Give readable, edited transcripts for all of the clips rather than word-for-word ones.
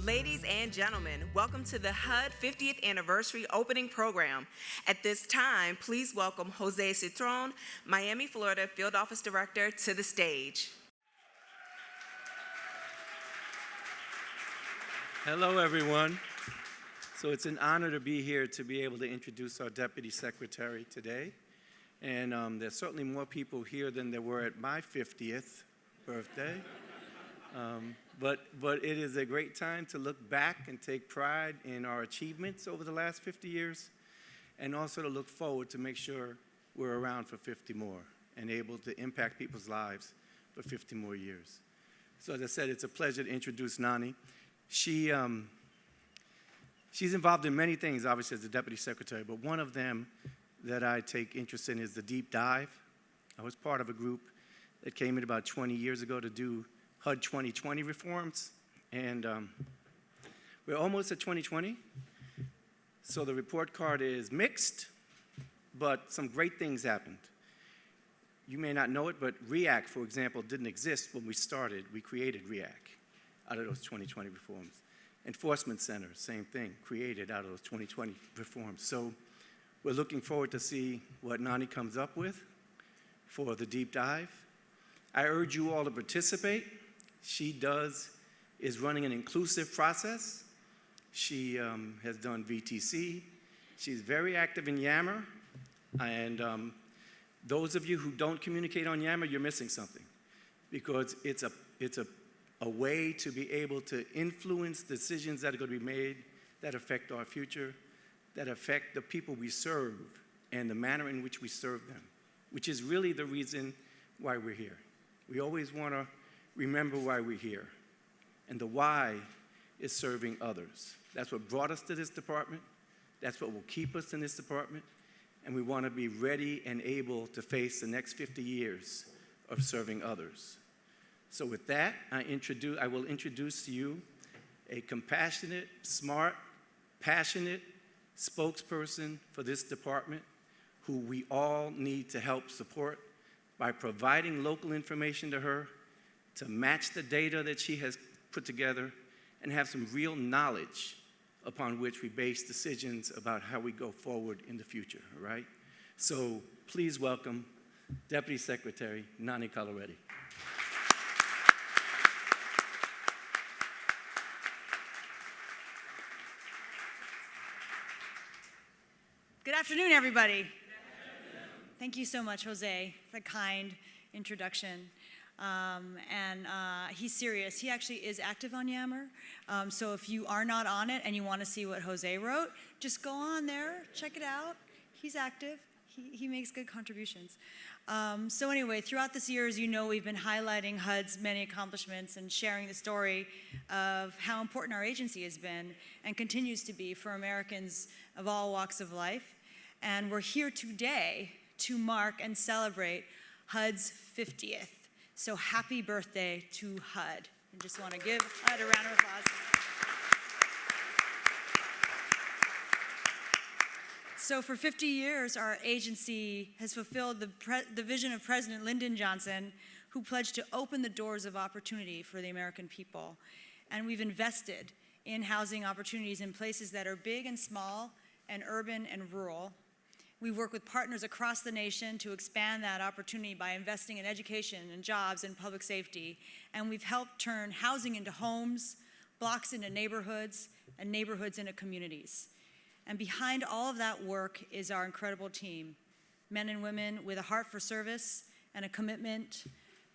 Ladies and gentlemen, welcome to the HUD 50th Anniversary Opening Program. At this time, please welcome Jose Citron, Miami, Florida Field Office Director, to the stage. Hello, everyone. So it's an honor to be here to be able to introduce our Deputy Secretary today. And there's certainly more people here than there were at my 50th birthday. But it is a great time to look back and take pride in our achievements over the last 50 years, and also to look forward to make sure we're around for 50 more and able to impact people's lives for 50 more years. So as I said, it's a pleasure to introduce Nani. She's involved in many things, obviously, as the Deputy Secretary, but one of them that I take interest in is the deep dive. I was part of a group that came in about 20 years ago to do HUD 2020 reforms, and we're almost at 2020, so the report card is mixed, but some great things happened. You may not know it, but REACT, for example, didn't exist when we started. We created REACT out of those 2020 reforms. Enforcement Center, same thing, created out of those 2020 reforms. So we're looking forward to see what Nani comes up with for the deep dive. I urge you all to participate. She is running an inclusive process. She has done VTC. She's very active in Yammer. And those of you who don't communicate on Yammer, you're missing something, because it's a way to be able to influence decisions that are going to be made that affect our future, that affect the people we serve and the manner in which we serve them, which is really the reason why we're here. We always want to remember why we're here. And the why is serving others. That's what brought us to this department. That's what will keep us in this department. And we want to be ready and able to face the next 50 years of serving others. So with that, I will introduce to you a compassionate, smart, passionate spokesperson for this department who we all need to help support by providing local information to her, to match the data that she has put together, and have some real knowledge upon which we base decisions about how we go forward in the future, all right? So please welcome Deputy Secretary Nani Colleretti. Good afternoon, everybody. Thank you so much, Jose, for the kind introduction. He's serious. He actually is active on Yammer. So if you are not on it and you want to see what Jose wrote, just go on there, check it out. He's active. He makes good contributions. So anyway, throughout this year, as you know, we've been highlighting HUD's many accomplishments and sharing the story of how important our agency has been and continues to be for Americans of all walks of life. And we're here today to mark and celebrate HUD's 50th. So happy birthday to HUD. I just want to give HUD a round of applause. So for 50 years, our agency has fulfilled the vision of President Lyndon Johnson, who pledged to open the doors of opportunity for the American people. And we've invested in housing opportunities in places that are big and small, and urban and rural. We work with partners across the nation to expand that opportunity by investing in education and jobs and public safety. And we've helped turn housing into homes, blocks into neighborhoods, and neighborhoods into communities. And behind all of that work is our incredible team, men and women with a heart for service and a commitment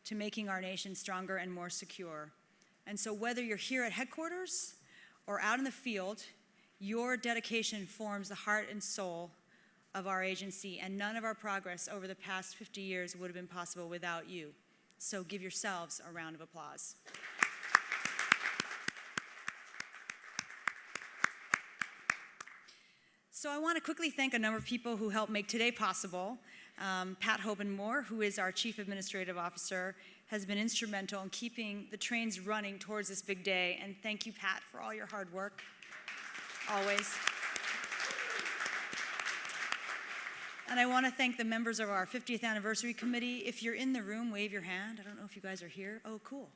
to making our nation stronger and more secure. And so whether you're here at headquarters or out in the field, your dedication forms the heart and soul of our agency, and none of our progress over the past 50 years would have been possible without you. So give yourselves a round of applause. So I want to quickly thank a number of people who helped make today possible. Pat Hoban-Moore, who is our Chief Administrative Officer, has been instrumental in keeping the trains running towards this big day. And thank you, Pat, for all your hard work, always. And I want to thank the members of our 50th Anniversary Committee. If you're in the room, wave your hand. I don't know if you guys are here. Oh, cool.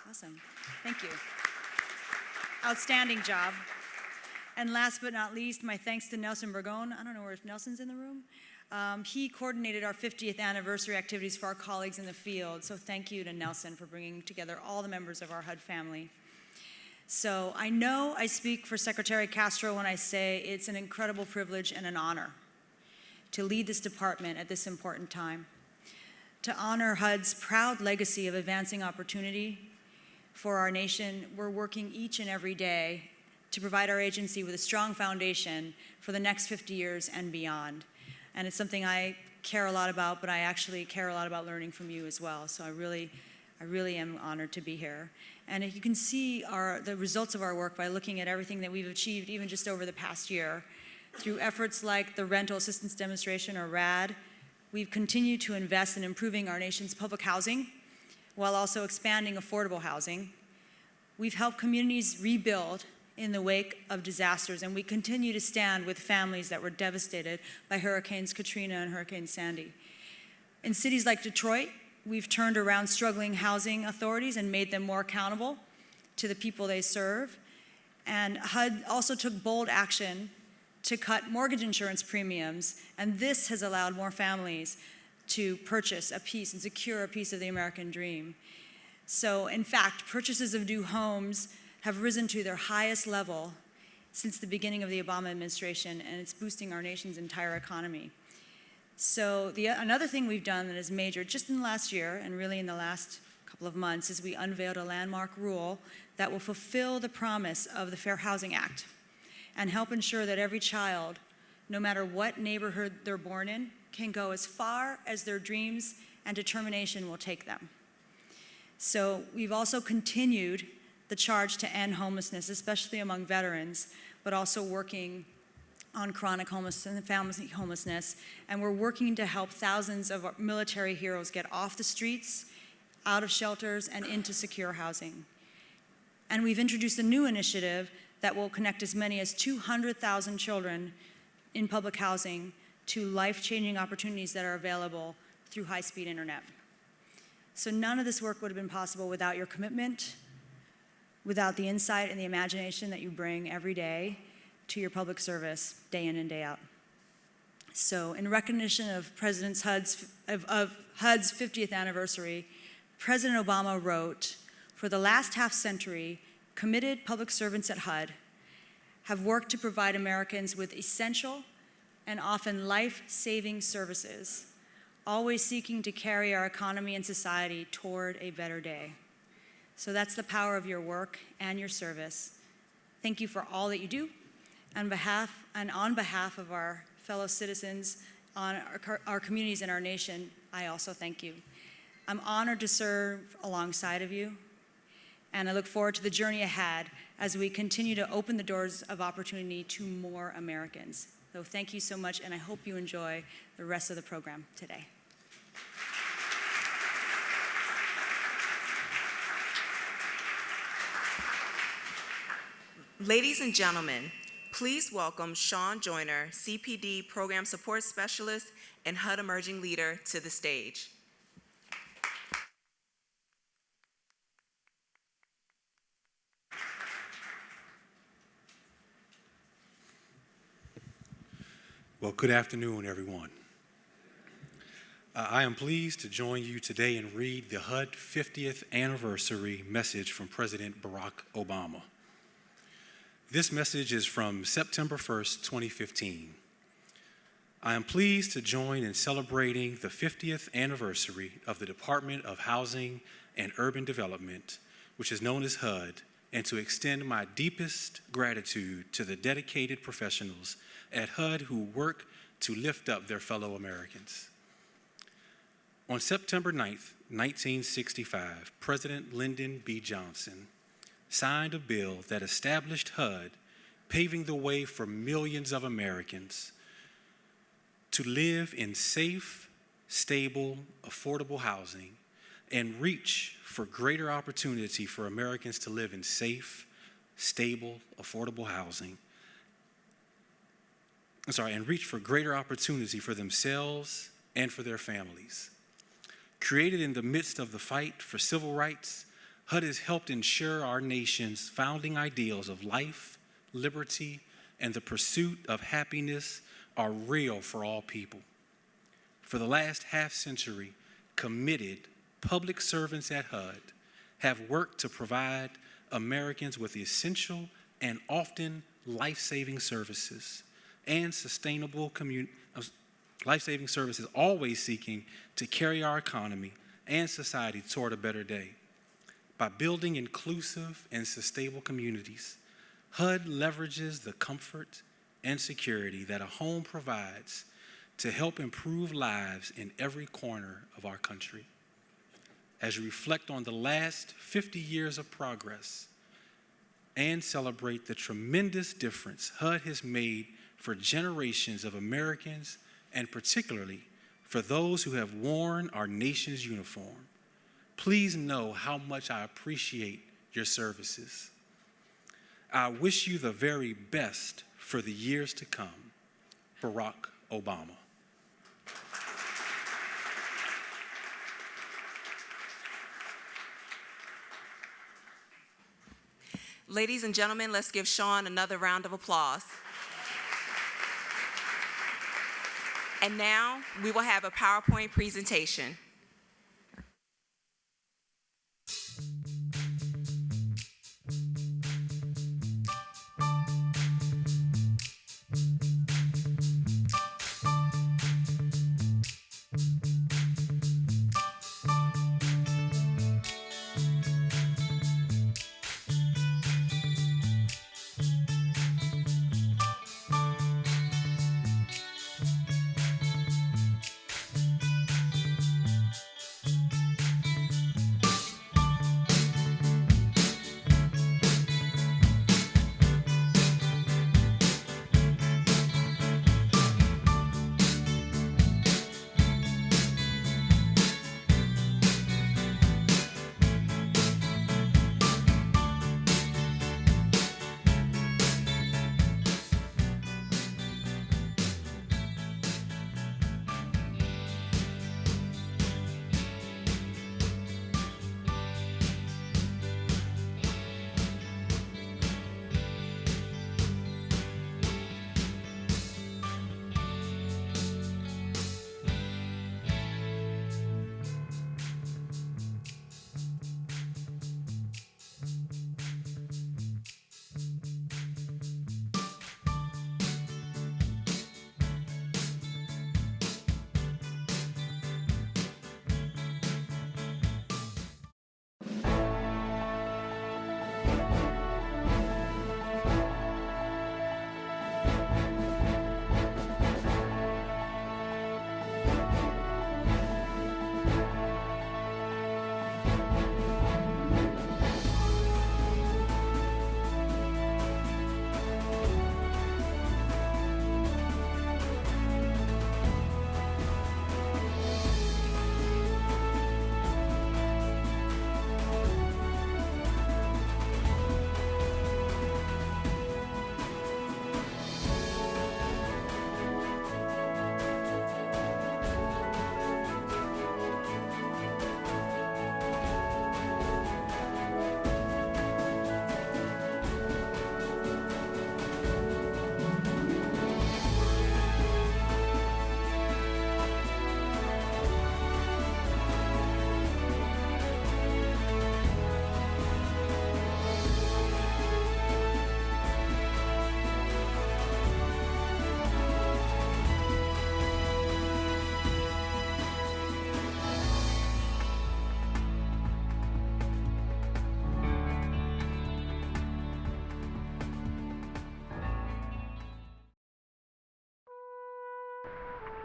Awesome. Thank you. outstanding job. And last but not least, my thanks to Nelson Burgon. I don't know if Nelson's in the room. He coordinated our 50th anniversary activities for our colleagues in the field. So thank you to Nelson for bringing together all the members of our HUD family. So I know I speak for Secretary Castro when I say it's an incredible privilege and an honor to lead this department at this important time. To honor HUD's proud legacy of advancing opportunity for our nation, we're working each and every day to provide our agency with a strong foundation for the next 50 years and beyond. And it's something I care a lot about, but I actually care a lot about learning from you as well. So I really am honored to be here. And you can see the results of our work by looking at everything that we've achieved even just over the past year. Through efforts like the Rental Assistance Demonstration, or RAD, we've continued to invest in improving our nation's public housing while also expanding affordable housing. We've helped communities rebuild in the wake of disasters, and we continue to stand with families that were devastated by Hurricanes Katrina and Hurricane Sandy. In cities like Detroit, we've turned around struggling housing authorities and made them more accountable to the people they serve. And HUD also took bold action to cut mortgage insurance premiums, and this has allowed more families to purchase a piece and secure a piece of the American dream. So, in fact, purchases of new homes have risen to their highest level since the beginning of the Obama administration, and it's boosting our nation's entire economy. So another thing we've done that is major, just in the last year, and really in the last couple of months, is we unveiled a landmark rule that will fulfill the promise of the Fair Housing Act and help ensure that every child, no matter what neighborhood they're born in, can go as far as their dreams and determination will take them. So we've also continued the charge to end homelessness, especially among veterans, but also working on chronic homelessness and family homelessness. And we're working to help thousands of our military heroes get off the streets, out of shelters, and into secure housing. And we've introduced a new initiative that will connect as many as 200,000 children in public housing to life-changing opportunities that are available through high-speed internet. So none of this work would have been possible without your commitment, without the insight and the imagination that you bring every day to your public service, day in and day out. So in recognition of HUD's 50th anniversary, President Obama wrote, "For the last half century, committed public servants at HUD have worked to provide Americans with essential and often life-saving services, always seeking to carry our economy and society toward a better day." So that's the power of your work and your service. Thank you for all that you do. On behalf of our fellow citizens, on our communities and our nation, I also thank you. I'm honored to serve alongside of you, and I look forward to the journey ahead as we continue to open the doors of opportunity to more Americans. So thank you so much, and I hope you enjoy the rest of the program today. Ladies and gentlemen, please welcome Sean Joyner, CPD Program Support Specialist and HUD Emerging Leader, to the stage. Well, good afternoon, everyone. I am pleased to join you today and read the HUD 50th anniversary message from President Barack Obama. This message is from September 1st, 2015. I am pleased to join in celebrating the 50th anniversary of the Department of Housing and Urban Development, which is known as HUD, and to extend my deepest gratitude to the dedicated professionals at HUD who work to lift up their fellow Americans. On September 9th, 1965, President Lyndon B. Johnson signed a bill that established HUD, paving the way for millions of Americans to live in safe, stable, affordable housing and reach for greater opportunity for Americans to live in safe, stable, affordable housing. And reach for greater opportunity for themselves and for their families. Created in the midst of the fight for civil rights, HUD has helped ensure our nation's founding ideals of life, liberty, and the pursuit of happiness are real for all people. For the last half century, committed public servants at HUD have worked to provide Americans with essential and often life-saving services and sustainable life-saving services, always seeking to carry our economy and society toward a better day. By building inclusive and sustainable communities, HUD leverages the comfort and security that a home provides to help improve lives in every corner of our country. As you reflect on the last 50 years of progress and celebrate the tremendous difference HUD has made for generations of Americans, and particularly for those who have worn our nation's uniform, please know how much I appreciate your services. I wish you the very best for the years to come. Barack Obama. Ladies and gentlemen, let's give Sean another round of applause. And now we will have a PowerPoint presentation.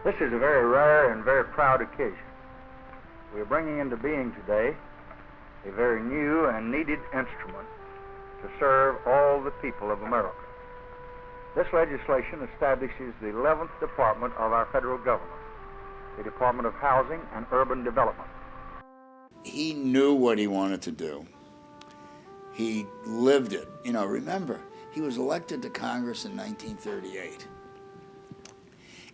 This is a very rare and very proud occasion. We are bringing into being today a very new and needed instrument to serve all the people of America. This legislation establishes the 11th department of our federal government, the Department of Housing and Urban Development. He knew what he wanted to do. He lived it. You know, remember, he was elected to Congress in 1938.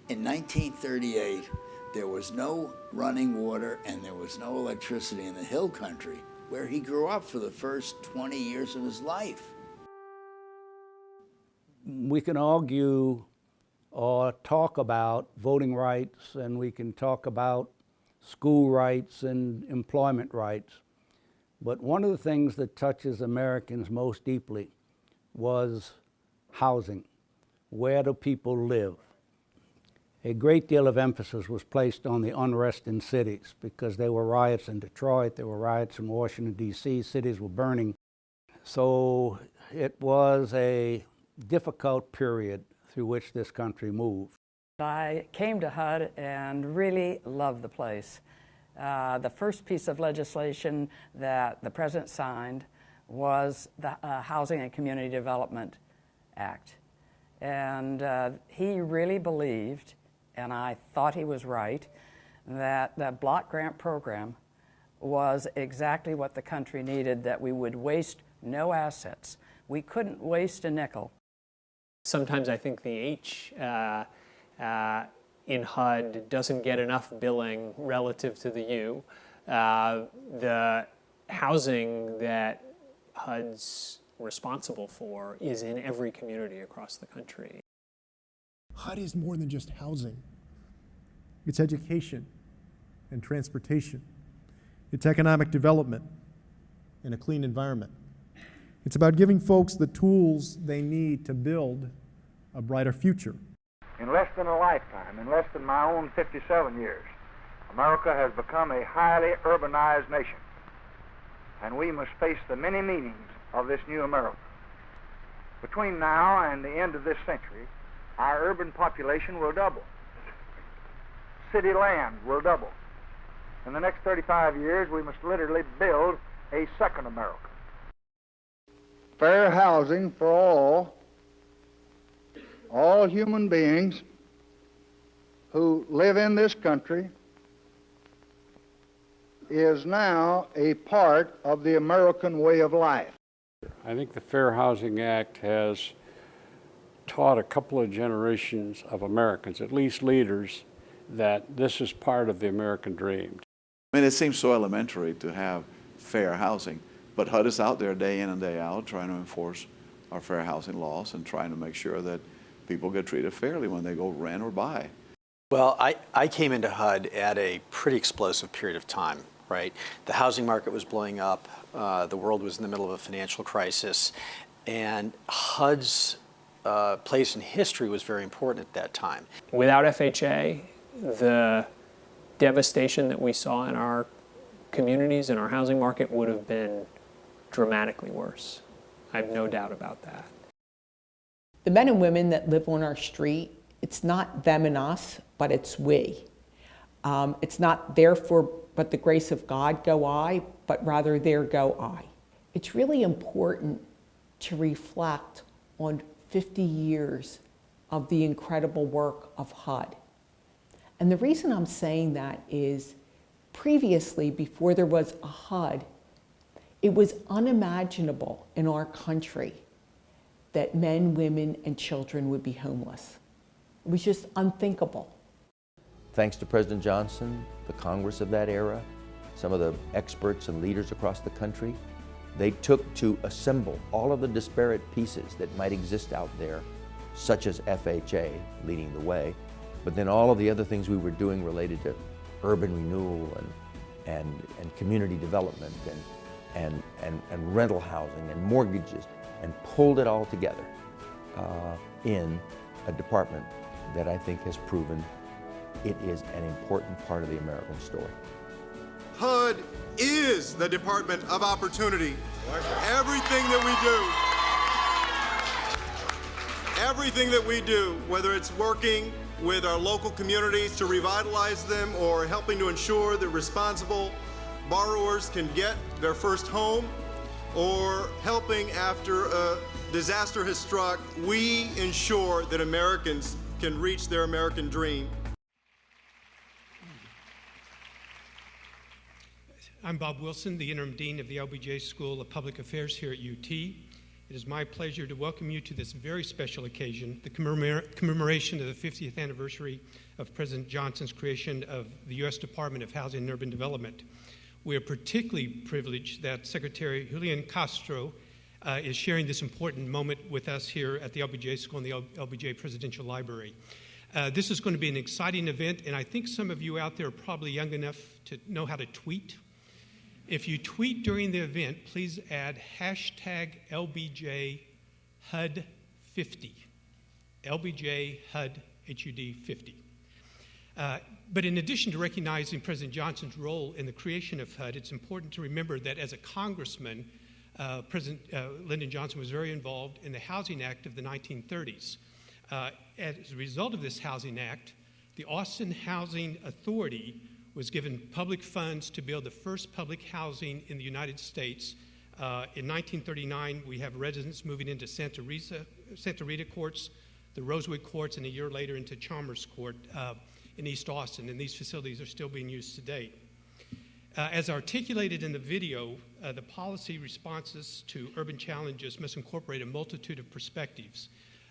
In 1938, there was no running water and there was no electricity in the hill country where he grew up for the first 20 years of his life. We can argue or talk about voting rights, and we can talk about school rights and employment rights. But one of the things that touches Americans most deeply was housing. Where do people live? A great deal of emphasis was placed on the unrest in cities because there were riots in Detroit, there were riots in Washington, D.C., cities were burning. So it was a difficult period through which this country moved. I came to HUD and really loved the place. The first piece of legislation that the President signed was the Housing and Community Development Act. And he really believed, and I thought he was right, that the block grant program was exactly what the country needed, that we would waste no assets. We couldn't waste a nickel. Sometimes I think the H in HUD doesn't get enough billing relative to the U. The housing that HUD's responsible for is in every community across the country. HUD is more than just housing. It's education and transportation. It's economic development and a clean environment. It's about giving folks the tools they need to build a brighter future. In less than a lifetime, in less than my own 57 years, America has become a highly urbanized nation, and we must face the many meanings of this new America. Between now and the end of this century, our urban population will double. City land will double. In the next 35 years, we must literally build a second America. Fair housing for all human beings who live in this country is now a part of the American way of life. I think the Fair Housing Act has taught a couple of generations of Americans, at least leaders, that this is part of the American dream. I mean, it seems so elementary to have fair housing, but HUD is out there day in and day out trying to enforce our fair housing laws and trying to make sure that people get treated fairly when they go rent or buy. Well, I came into HUD at a pretty explosive period of time, right? The housing market was blowing up, the world was in the middle of a financial crisis, and HUD's place in history was very important at that time. Without FHA, the devastation that we saw in our communities and our housing market would have been dramatically worse. I have no doubt about that. The men and women that live on our street, it's not them and us, but it's we. It's not therefore but the grace of God go I, but rather there go I. It's really important to reflect on 50 years of the incredible work of HUD. And the reason I'm saying that is previously, before there was a HUD, it was unimaginable in our country that men, women, and children would be homeless. It was just unthinkable. Thanks to President Johnson, the Congress of that era, some of the experts and leaders across the country, they took to assemble all of the disparate pieces that might exist out there, such as FHA leading the way, but then all of the other things we were doing related to urban renewal and community development and rental housing and mortgages, and pulled it all together in a department that I think has proven it is an important part of the American story. HUD is the Department of Opportunity. Everything that we do, whether it's working with our local communities to revitalize them or helping to ensure that responsible borrowers can get their first home, or helping after a disaster has struck, we ensure that Americans can reach their American dream. I'm Bob Wilson, the Interim Dean of the LBJ School of Public Affairs here at UT. It is my pleasure to welcome you to this very special occasion, the commemoration of the 50th anniversary of President Johnson's creation of the U.S. Department of Housing and Urban Development. We are particularly privileged that Secretary Julian Castro is sharing this important moment with us here at the LBJ School and the LBJ Presidential Library. This is going to be an exciting event, and I think some of you out there are probably young enough to know how to tweet. If you tweet during the event, please add hashtag LBJ HUD50. LBJ HUD, HUD 50. But in addition to recognizing President Johnson's role in the creation of HUD, it's important to remember that as a congressman, President Lyndon Johnson was very involved in the Housing Act of the 1930s. As a result of this Housing Act, the Austin Housing Authority was given public funds to build the first public housing in the United States. In 1939, we have residents moving into Santa Rita Courts, the Rosewood Courts, and a year later into Chalmers Court in East Austin, and these facilities are still being used today. As articulated in the video, the policy responses to urban challenges must incorporate a multitude of perspectives.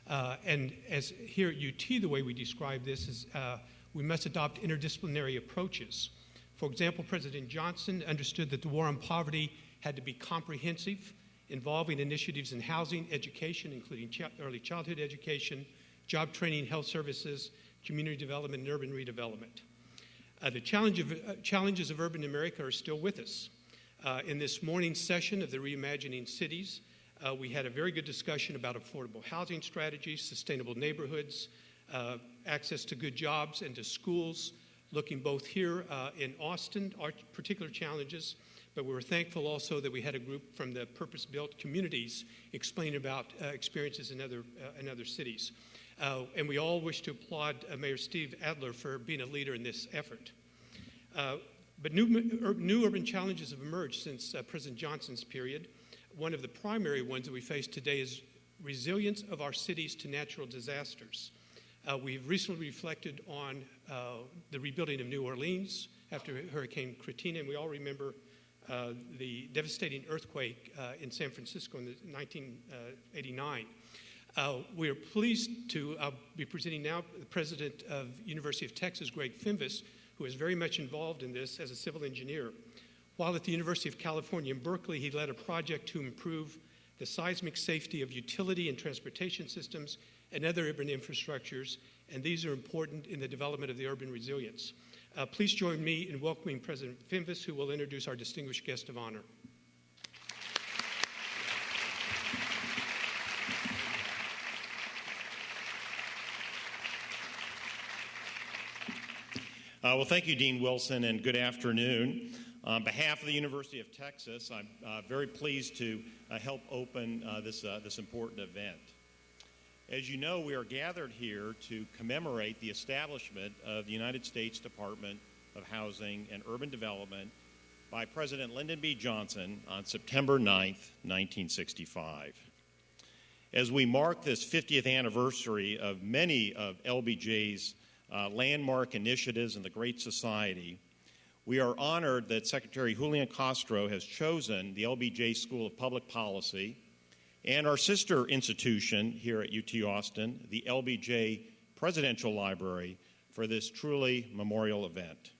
And as here at UT, the way we describe this is we must adopt interdisciplinary approaches. For example, President Johnson understood that the war on poverty had to be comprehensive, involving initiatives in housing, education, including early childhood education, job training, health services, community development, and urban redevelopment. The challenges of urban America are still with us. In this morning's session of the Reimagining Cities, we had a very good discussion about affordable housing strategies, sustainable neighborhoods, access to good jobs and to schools, looking both here in Austin, our particular challenges, but we were thankful also that we had a group from the purpose-built communities explain about experiences in other cities. And we all wish to applaud Mayor Steve Adler for being a leader in this effort. But new urban challenges have emerged since President Johnson's period. One of the primary ones that we face today is resilience of our cities to natural disasters. We've recently reflected on the rebuilding of New Orleans after Hurricane Katrina, and we all remember the devastating earthquake in San Francisco in 1989. We are pleased to be presenting now the president of University of Texas, Greg Fimvis, who is very much involved in this as a civil engineer. While at the University of California in Berkeley, he led a project to improve the seismic safety of utility and transportation systems and other urban infrastructures, and these are important in the development of the urban resilience. Please join me in welcoming President Fimvis, who will introduce our distinguished guest of honor. Well, thank you, Dean Wilson, and good afternoon. On behalf of the University of Texas, I'm very pleased to help open this important event. As you know, we are gathered here to commemorate the establishment of the United States Department of Housing and Urban Development by President Lyndon B. Johnson on September 9th, 1965. As we mark this 50th anniversary of many of LBJ's landmark initiatives in the Great Society, we are honored that Secretary Julian Castro has chosen the LBJ School of Public Policy and our sister institution here at UT Austin, the LBJ Presidential Library, for this truly memorial event.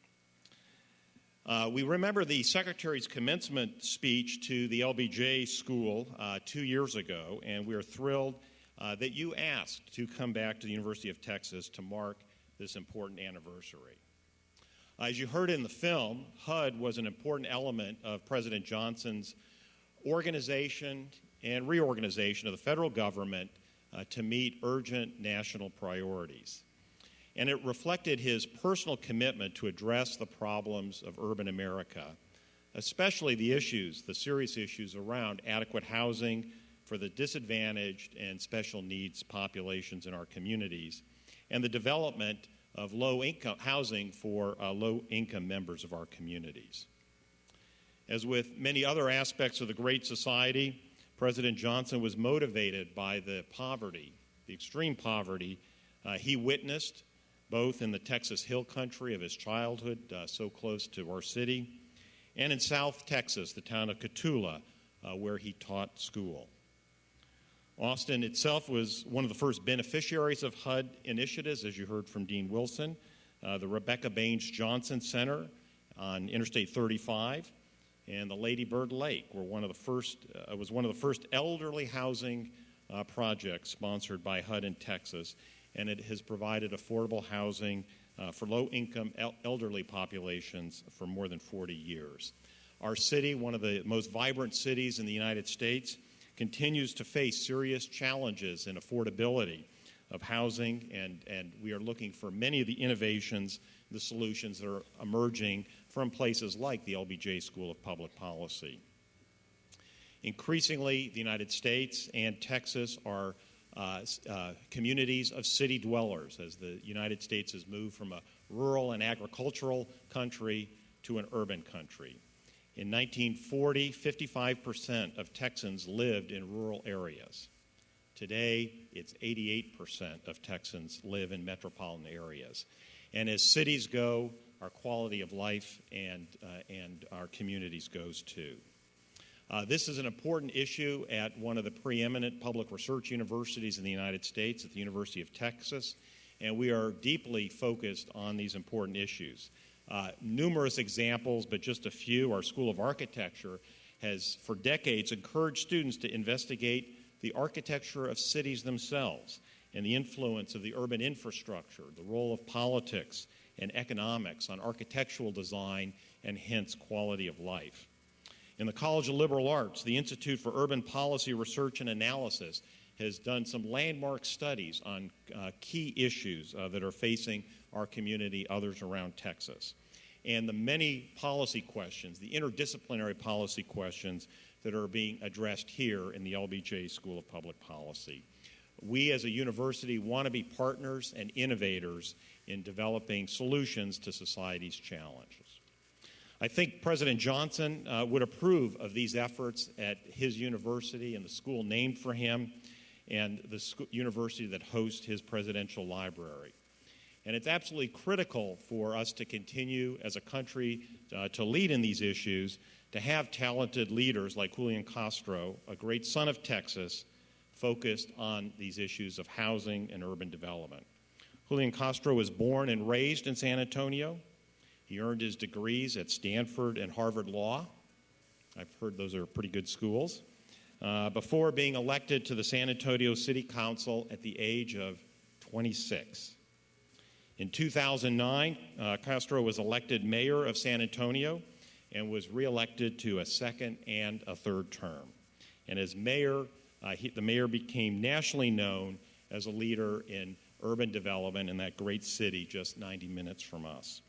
We remember the Secretary's commencement speech to the LBJ School 2 years ago, and we are thrilled that you asked to come back to the University of Texas to mark this important anniversary. As you heard in the film, HUD was an important element of President Johnson's organization and reorganization of the federal government to meet urgent national priorities. And it reflected his personal commitment to address the problems of urban America, especially the serious issues around adequate housing for the disadvantaged and special needs populations in our communities, and the development of low-income housing for low-income members of our communities. As with many other aspects of the Great Society, President Johnson was motivated by the poverty, the extreme poverty he witnessed both in the Texas Hill Country of his childhood, so close to our city, and in South Texas, the town of Cotulla, where he taught school. Austin itself was one of the first beneficiaries of HUD initiatives, as you heard from Dean Wilson. The Rebecca Baines Johnson Center on Interstate 35 and the Lady Bird Lake was one of the first elderly housing projects sponsored by HUD in Texas, and it has provided affordable housing for low-income elderly populations for more than 40 years. Our city, one of the most vibrant cities in the United States, continues to face serious challenges in affordability of housing, and we are looking for many of the innovations, the solutions that are emerging from places like the LBJ School of Public Policy. Increasingly, the United States and Texas are communities of city dwellers as the United States has moved from a rural and agricultural country to an urban country. In 1940, 55% of Texans lived in rural areas. Today, it's 88% of Texans live in metropolitan areas. And as cities go, our quality of life and our communities goes too. This is an important issue at one of the preeminent public research universities in the United States, at the University of Texas, and we are deeply focused on these important issues. Numerous examples, but just a few. Our School of Architecture has, for decades, encouraged students to investigate the architecture of cities themselves and the influence of the urban infrastructure, the role of politics and economics on architectural design and hence quality of life. In the College of Liberal Arts, the Institute for Urban Policy Research and Analysis has done some landmark studies on key issues that are facing our community, others around Texas. And the many policy questions, the interdisciplinary policy questions that are being addressed here in the LBJ School of Public Policy. We as a university want to be partners and innovators in developing solutions to society's challenges. I think President Johnson would approve of these efforts at his university and the school named for him and the university that hosts his presidential library. And it's absolutely critical for us to continue as a country to lead in these issues, to have talented leaders like Julian Castro, a great son of Texas, focused on these issues of housing and urban development. Julian Castro was born and raised in San Antonio. He earned his degrees at Stanford and Harvard Law. I've heard those are pretty good schools. Before being elected to the San Antonio City Council at the age of 26. In 2009, Castro was elected mayor of San Antonio and was reelected to a second and a third term. And as mayor, the mayor became nationally known as a leader in urban development in that great city just 90 minutes from us.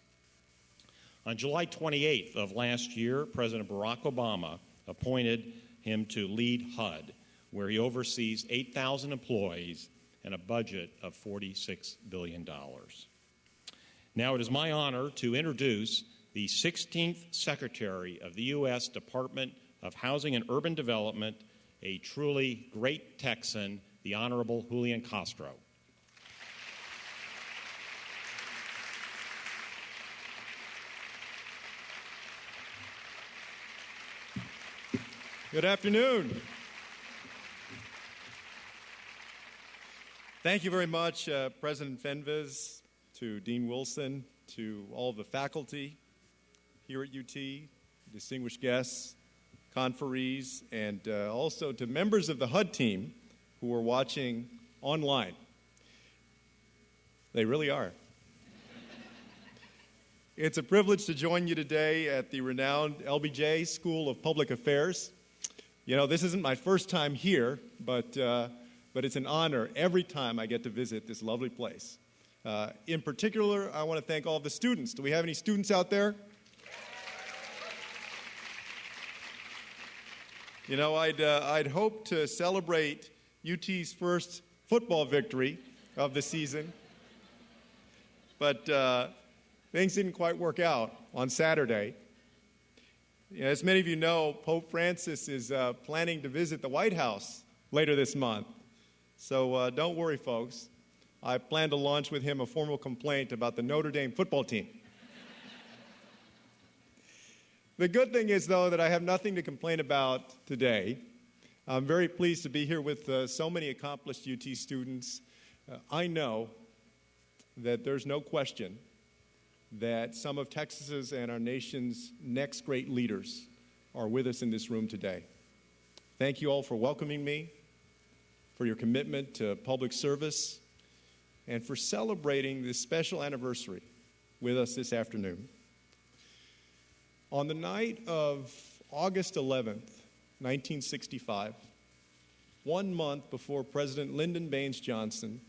On July 28th of last year, President Barack Obama appointed him to lead HUD, where he oversees 8,000 employees and a budget of $46 billion. Now it is my honor to introduce the 16th Secretary of the U.S. Department of Housing and Urban Development, a truly great Texan, the Honorable Julian Castro. Good afternoon. Thank you very much, President Fenves, to Dean Wilson, to all of the faculty here at UT, distinguished guests, conferees, and also to members of the HUD team who are watching online. They really are. It's a privilege to join you today at the renowned LBJ School of Public Affairs. You know, this isn't my first time here, but it's an honor every time I get to visit this lovely place. In particular, I want to thank all of the students. Do we have any students out there? You know, I'd hoped to celebrate UT's first football victory of the season, but things didn't quite work out on Saturday. As many of you know, Pope Francis is planning to visit the White House later this month. So don't worry, folks. I plan to launch with him a formal complaint about the Notre Dame football team. The good thing is, though, that I have nothing to complain about today. I'm very pleased to be here with so many accomplished UT students. I know that there's no question that some of Texas's and our nation's next great leaders are with us in this room today. Thank you all for welcoming me, for your commitment to public service, and for celebrating this special anniversary with us this afternoon. On the night of August 11th, 1965, 1 month before President Lyndon Baines Johnson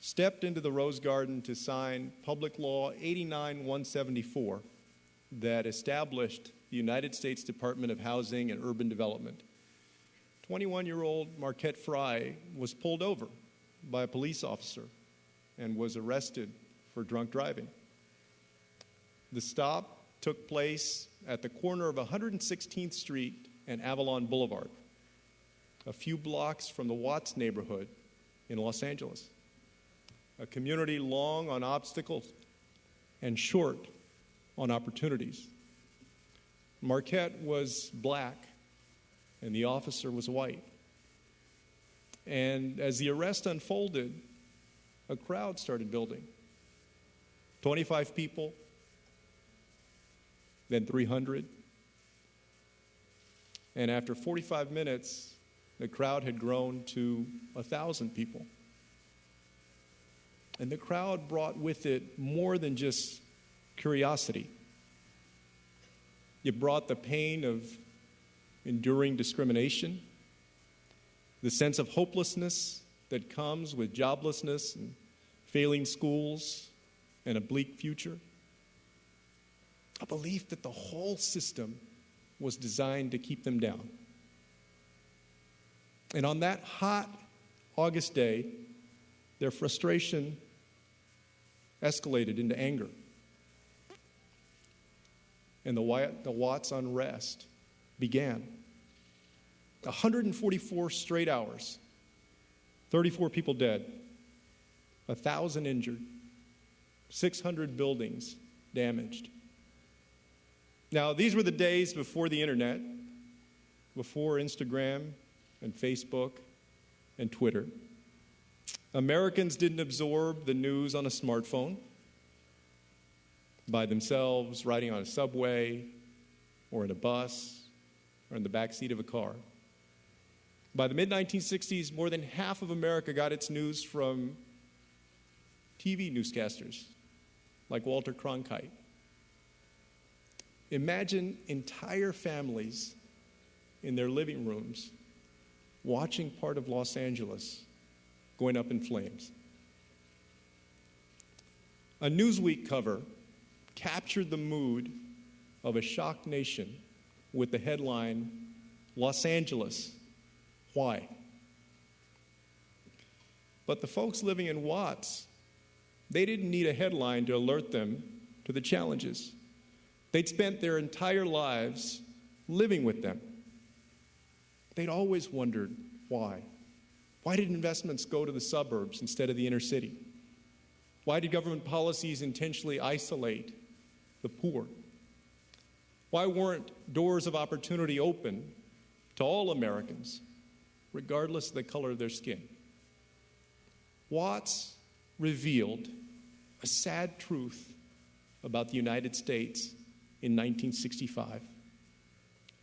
stepped into the Rose Garden to sign Public Law 89-174 that established the United States Department of Housing and Urban Development, 21-year-old Marquette Frye was pulled over by a police officer and was arrested for drunk driving. The stop took place at the corner of 116th Street and Avalon Boulevard, a few blocks from the Watts neighborhood in Los Angeles, a community long on obstacles and short on opportunities. Marquette was black and the officer was white. And as the arrest unfolded, a crowd started building. 25 people, then 300. And after 45 minutes, the crowd had grown to 1,000 people. And the crowd brought with it more than just curiosity. It brought the pain of enduring discrimination, the sense of hopelessness that comes with joblessness and failing schools and a bleak future, a belief that the whole system was designed to keep them down. And on that hot August day, their frustration escalated into anger. And the Watts unrest began. 144 straight hours, 34 people dead, 1,000 injured, 600 buildings damaged. Now, these were the days before the internet, before Instagram and Facebook and Twitter. Americans didn't absorb the news on a smartphone, by themselves, riding on a subway or in a bus or in the back seat of a car. By the mid-1960s, more than half of America got its news from TV newscasters like Walter Cronkite. Imagine entire families in their living rooms watching part of Los Angeles going up in flames. A Newsweek cover captured the mood of a shocked nation with the headline, "Los Angeles, why?" But the folks living in Watts, they didn't need a headline to alert them to the challenges. They'd spent their entire lives living with them. They'd always wondered why. Why did investments go to the suburbs instead of the inner city? Why did government policies intentionally isolate the poor? Why weren't doors of opportunity open to all Americans, regardless of the color of their skin? Watts revealed a sad truth about the United States in 1965.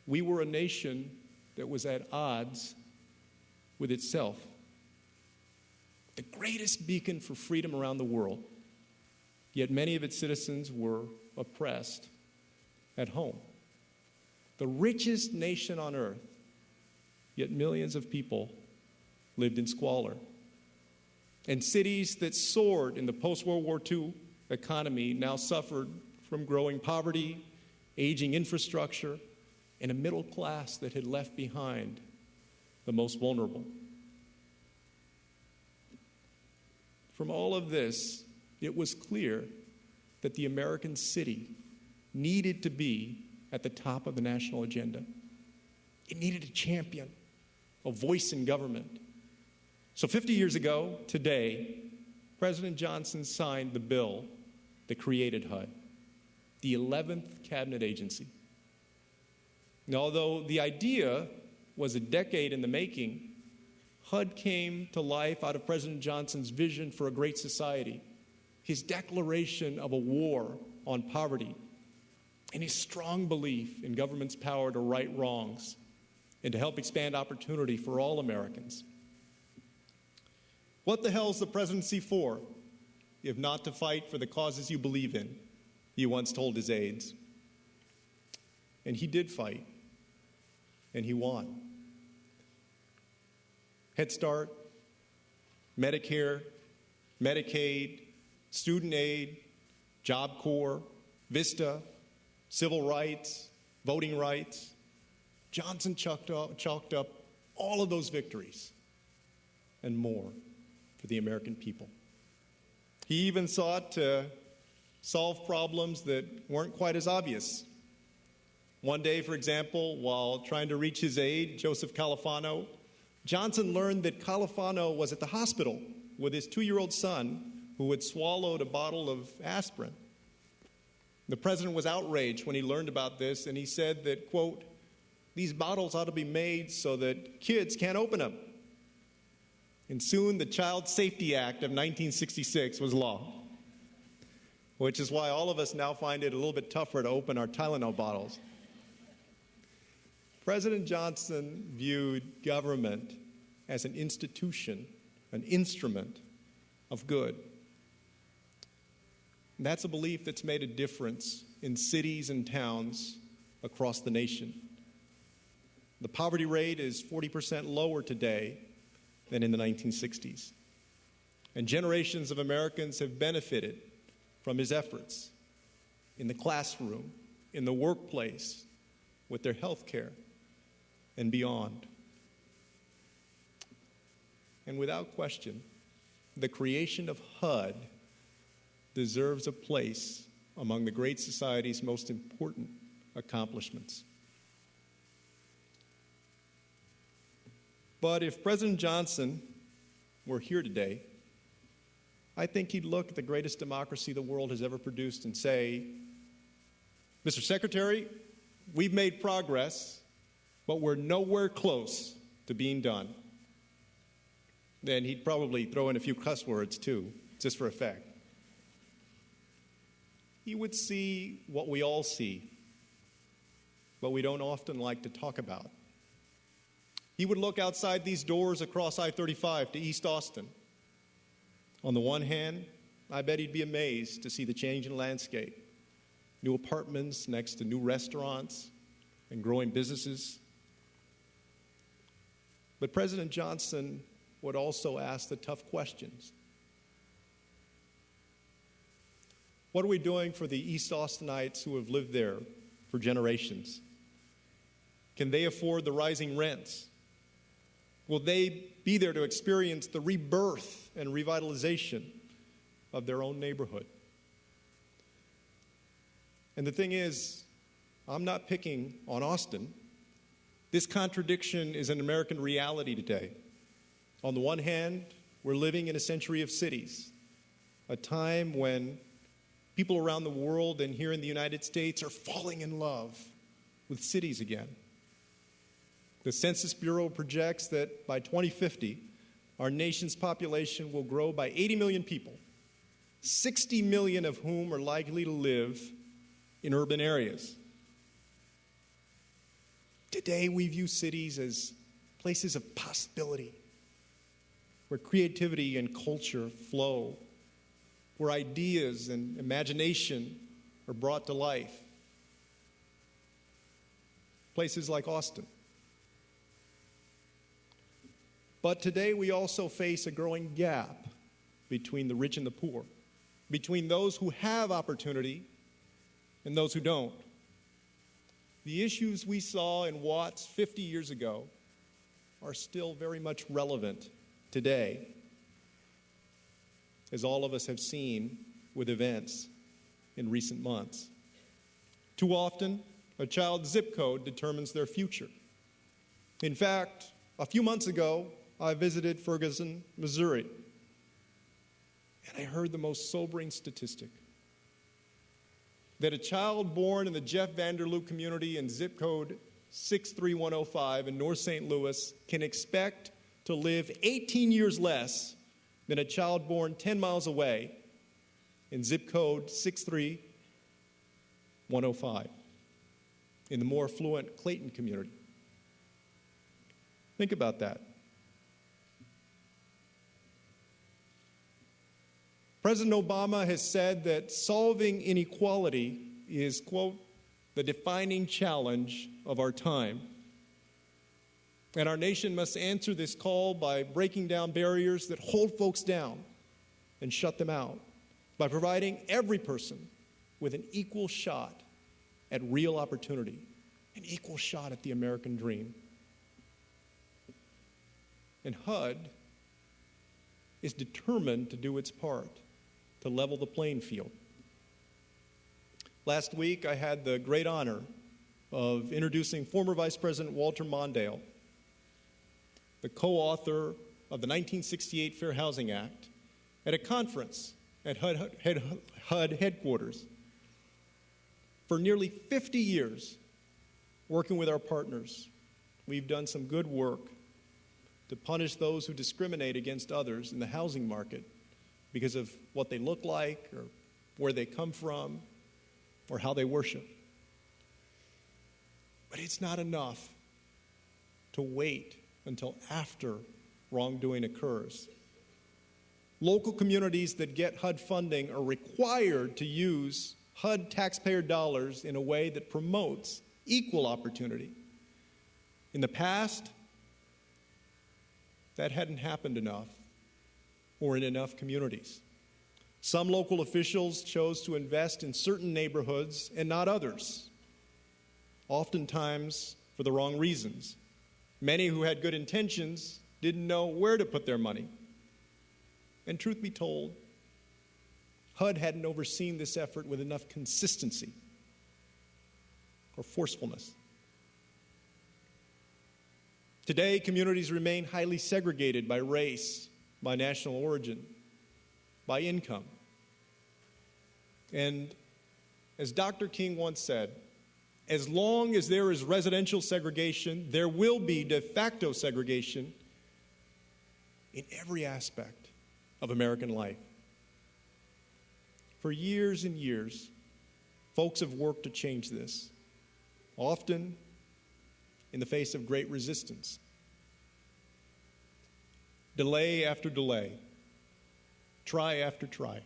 We were a nation that was at odds with itself. The greatest beacon for freedom around the world, yet many of its citizens were oppressed at home. The richest nation on earth, yet millions of people lived in squalor. And cities that soared in the post-World War II economy now suffered from growing poverty, aging infrastructure, and a middle class that had left behind the most vulnerable. From all of this, it was clear that the American city needed to be at the top of the national agenda. It needed a champion, a voice in government. So 50 years ago, today, President Johnson signed the bill that created HUD, the 11th cabinet agency. Now, although the idea was a decade in the making, HUD came to life out of President Johnson's vision for a great society, his declaration of a war on poverty, and his strong belief in government's power to right wrongs and to help expand opportunity for all Americans. What the hell is the presidency for, if not to fight for the causes you believe in, he once told his aides. And he did fight, and he won. Head Start, Medicare, Medicaid, student aid, Job Corps, VISTA, civil rights, voting rights. Johnson chalked up all of those victories and more for the American people. He even sought to solve problems that weren't quite as obvious. One day, for example, while trying to reach his aide, Joseph Califano, Johnson learned that Califano was at the hospital with his 2-year-old son who had swallowed a bottle of aspirin. The president was outraged when he learned about this, and he said that, quote, "These bottles ought to be made so that kids can't open them." And soon the Child Safety Act of 1966 was law, which is why all of us now find it a little bit tougher to open our Tylenol bottles. President Johnson viewed government as an institution, an instrument of good. And that's a belief that's made a difference in cities and towns across the nation. The poverty rate is 40% lower today than in the 1960s. And generations of Americans have benefited from his efforts in the classroom, in the workplace, with their health care, and beyond. And without question, the creation of HUD deserves a place among the great society's most important accomplishments. But if President Johnson were here today, I think he'd look at the greatest democracy the world has ever produced and say, "Mr. Secretary, we've made progress, but we're nowhere close to being done." Then he'd probably throw in a few cuss words too, just for effect. He would see what we all see, but we don't often like to talk about. He would look outside these doors across I-35 to East Austin. On the one hand, I bet he'd be amazed to see the change in landscape. New apartments next to new restaurants and growing businesses. But President Johnson would also ask the tough questions. What are we doing for the East Austinites who have lived there for generations? Can they afford the rising rents? Will they be there to experience the rebirth and revitalization of their own neighborhood? And the thing is, I'm not picking on Austin. This contradiction is an American reality today. On the one hand, we're living in a century of cities, a time when people around the world and here in the United States are falling in love with cities again. The Census Bureau projects that by 2050, our nation's population will grow by 80 million people, 60 million of whom are likely to live in urban areas. Today, we view cities as places of possibility, where creativity and culture flow, where ideas and imagination are brought to life. Places like Austin. But today we also face a growing gap between the rich and the poor, between those who have opportunity and those who don't. The issues we saw in Watts 50 years ago are still very much relevant today, as all of us have seen with events in recent months. Too often, a child's zip code determines their future. In fact, a few months ago, I visited Ferguson, Missouri, and I heard the most sobering statistic, that a child born in the Jeff Vanderloop community in zip code 63105 in North St. Louis can expect to live 18 years less than a child born 10 miles away in zip code 63105. in the more affluent Clayton community. Think about that. President Obama has said that solving inequality is, quote, the defining challenge of our time. And our nation must answer this call by breaking down barriers that hold folks down and shut them out, by providing every person with an equal shot at real opportunity, an equal shot at the American dream. And HUD is determined to do its part to level the playing field. Last week, I had the great honor of introducing former Vice President Walter Mondale, the co-author of the 1968 Fair Housing Act, at a conference at HUD headquarters. For nearly 50 years, working with our partners, we've done some good work to punish those who discriminate against others in the housing market because of what they look like or where they come from or how they worship. But it's not enough to wait until after wrongdoing occurs. Local communities that get HUD funding are required to use HUD taxpayer dollars in a way that promotes equal opportunity. In the past, that hadn't happened enough or in enough communities. Some local officials chose to invest in certain neighborhoods and not others, oftentimes for the wrong reasons. Many who had good intentions didn't know where to put their money. And truth be told, HUD hadn't overseen this effort with enough consistency or forcefulness. Today, communities remain highly segregated by race, by national origin, by income. And as Dr. King once said, as long as there is residential segregation, there will be de facto segregation in every aspect of American life. For years and years, folks have worked to change this, often in the face of great resistance. Delay after delay, try after try.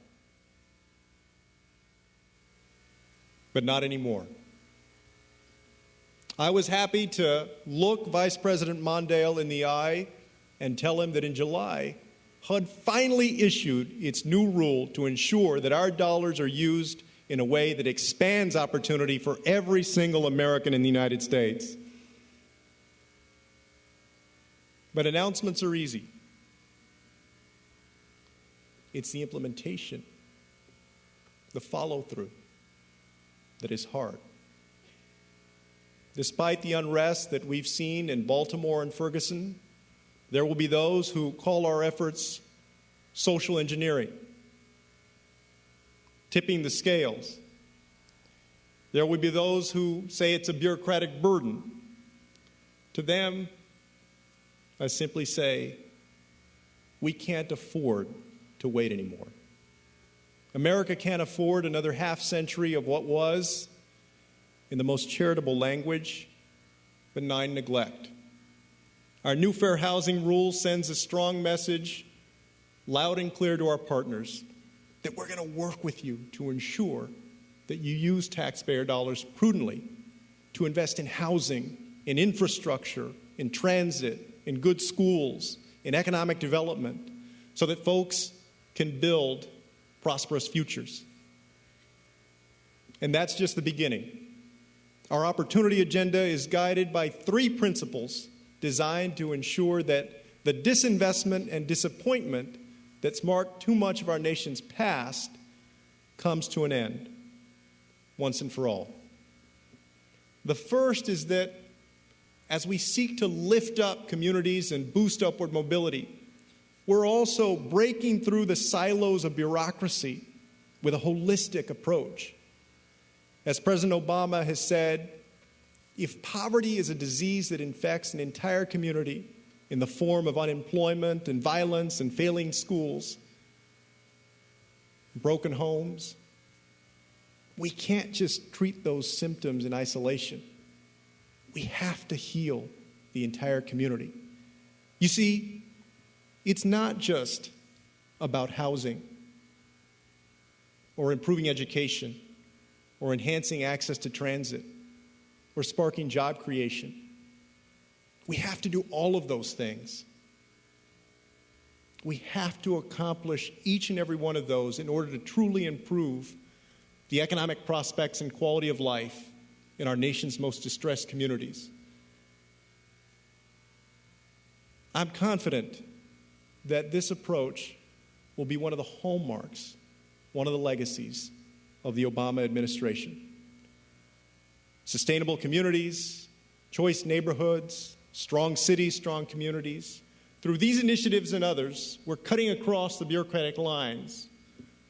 But not anymore. I was happy to look Vice President Mondale in the eye and tell him that in July, HUD finally issued its new rule to ensure that our dollars are used in a way that expands opportunity for every single American in the United States. But announcements are easy. It's the implementation, the follow-through, that is hard. Despite the unrest that we've seen in Baltimore and Ferguson, there will be those who call our efforts social engineering, tipping the scales. There will be those who say it's a bureaucratic burden. To them, I simply say, we can't afford to wait anymore. America can't afford another half century of what was, in the most charitable language, benign neglect. Our new fair housing rule sends a strong message, loud and clear to our partners, that we're going to work with you to ensure that you use taxpayer dollars prudently to invest in housing, in infrastructure, in transit, in good schools, in economic development, so that folks can build prosperous futures. And that's just the beginning. Our opportunity agenda is guided by 3 principles designed to ensure that the disinvestment and disappointment that's marked too much of our nation's past comes to an end, once and for all. The first is that as we seek to lift up communities and boost upward mobility, we're also breaking through the silos of bureaucracy with a holistic approach. As President Obama has said, if poverty is a disease that infects an entire community in the form of unemployment and violence and failing schools, broken homes, we can't just treat those symptoms in isolation. we have to heal the entire community. You see, it's not just about housing or improving education or enhancing access to transit or sparking job creation. We have to do all of those things. We have to accomplish each and every one of those in order to truly improve the economic prospects and quality of life in our nation's most distressed communities. I'm confident that this approach will be one of the hallmarks, one of the legacies of the Obama administration. Sustainable communities, choice neighborhoods, strong cities, strong communities. Through these initiatives and others, we're cutting across the bureaucratic lines.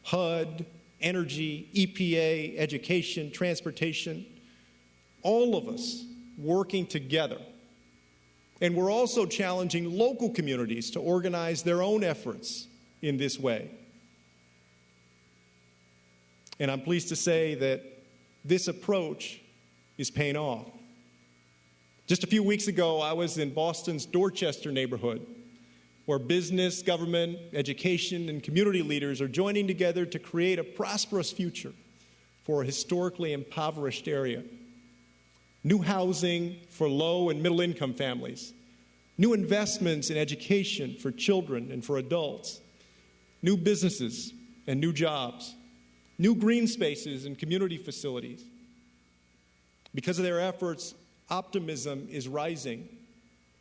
HUD, energy, EPA, education, transportation, all of us working together. And we're also challenging local communities to organize their own efforts in this way. And I'm pleased to say that this approach is paying off. Just a few weeks ago, I was in Boston's Dorchester neighborhood, where business, government, education, and community leaders are joining together to create a prosperous future for a historically impoverished area. New housing for low and middle income families, new investments in education for children and for adults, new businesses and new jobs, new green spaces and community facilities. Because of their efforts, optimism is rising,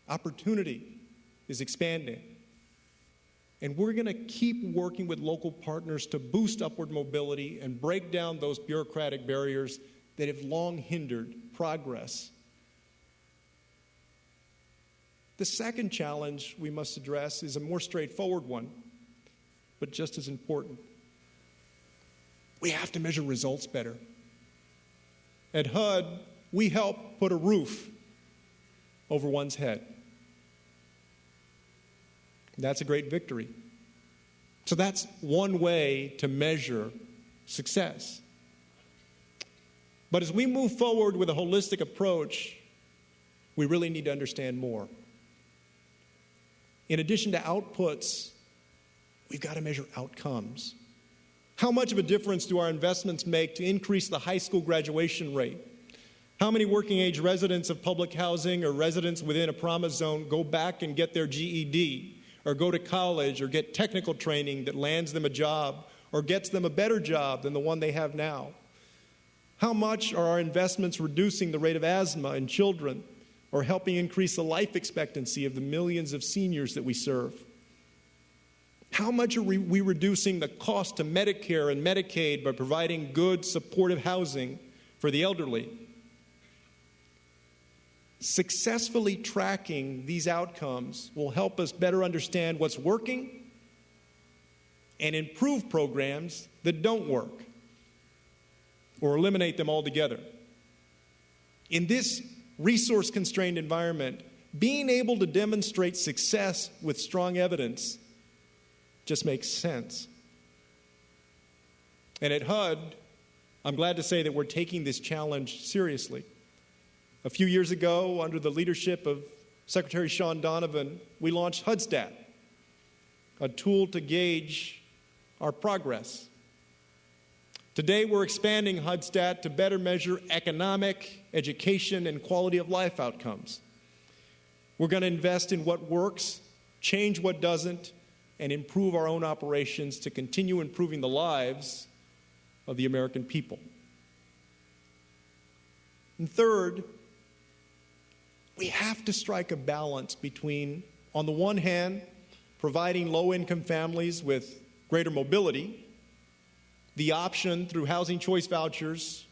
opportunity is expanding. And we're going to keep working with local partners to boost upward mobility and break down those bureaucratic barriers that have long hindered progress. The second challenge we must address is a more straightforward one, but just as important. We have to measure results better. At HUD, we help put a roof over one's head. That's a great victory. So that's one way to measure success. But as we move forward with a holistic approach, we really need to understand more. In addition to outputs, we've got to measure outcomes. How much of a difference do our investments make to increase the high school graduation rate? How many working-age residents of public housing or residents within a promise zone go back and get their GED, or go to college, or get technical training that lands them a job, or gets them a better job than the one they have now? How much are our investments reducing the rate of asthma in children, or helping increase the life expectancy of the millions of seniors that we serve? How much are we reducing the cost to Medicare and Medicaid by providing good, supportive housing for the elderly? Successfully tracking these outcomes will help us better understand what's working and improve programs that don't work, or eliminate them altogether. In this resource-constrained environment, being able to demonstrate success with strong evidence just makes sense. And at HUD, I'm glad to say that we're taking this challenge seriously. A few years ago, under the leadership of Secretary Sean Donovan, we launched HUDStat, a tool to gauge our progress. Today, we're expanding HUDStat to better measure economic, education, and quality of life outcomes. We're going to invest in what works, change what doesn't, and improve our own operations to continue improving the lives of the American people. And third, we have to strike a balance between, on the one hand, providing low-income families with greater mobility, the option through housing choice vouchers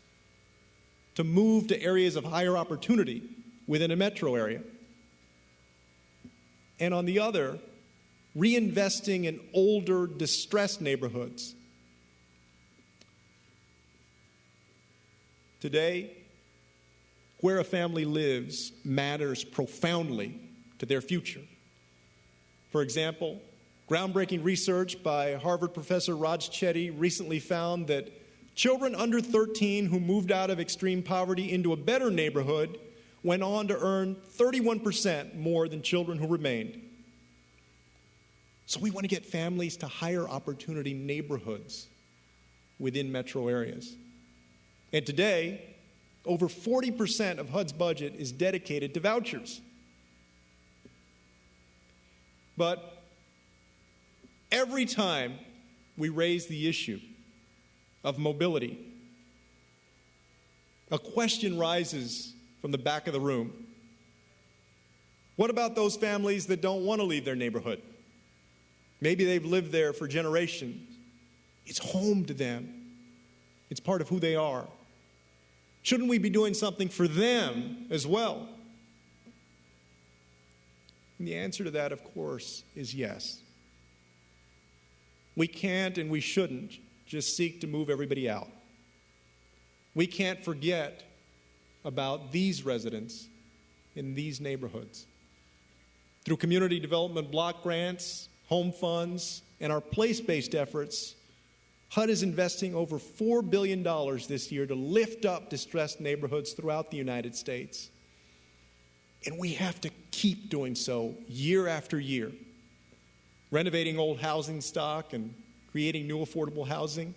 to move to areas of higher opportunity within a metro area, and on the other, reinvesting in older, distressed neighborhoods. Today, where a family lives matters profoundly to their future. For example, groundbreaking research by Harvard professor Raj Chetty recently found that children under 13 who moved out of extreme poverty into a better neighborhood went on to earn 31% more than children who remained. So we want to get families to higher opportunity neighborhoods within metro areas. And today, over 40% of HUD's budget is dedicated to vouchers. But every time we raise the issue of mobility, a question rises from the back of the room. What about those families that don't want to leave their neighborhood? Maybe they've lived there for generations. It's home to them. It's part of who they are. Shouldn't we be doing something for them as well? And the answer to that, of course, is yes. We can't and we shouldn't just seek to move everybody out. We can't forget about these residents in these neighborhoods. Through community development block grants, home funds, and our place-based efforts, HUD is investing over $4 billion this year to lift up distressed neighborhoods throughout the United States. And we have to keep doing so year after year, renovating old housing stock and creating new affordable housing,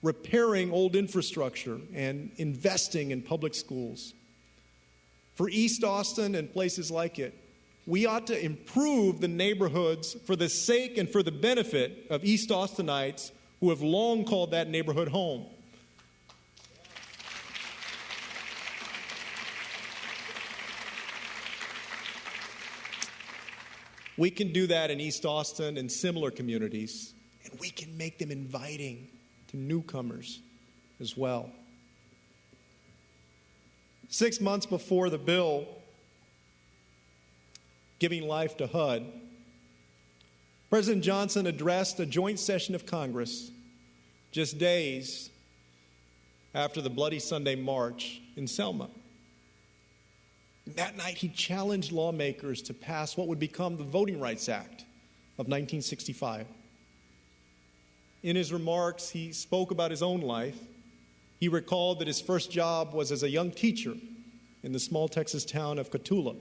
repairing old infrastructure, and investing in public schools. For East Austin and places like it, we ought to improve the neighborhoods for the sake and for the benefit of East Austinites who have long called that neighborhood home. We can do that in East Austin and similar communities, and we can make them inviting to newcomers as well. 6 months before the bill giving life to HUD, President Johnson addressed a joint session of Congress just days after the Bloody Sunday March in Selma. That night, he challenged lawmakers to pass what would become the Voting Rights Act of 1965. In his remarks, he spoke about his own life. He recalled that his first job was as a young teacher in the small Texas town of Cotulla.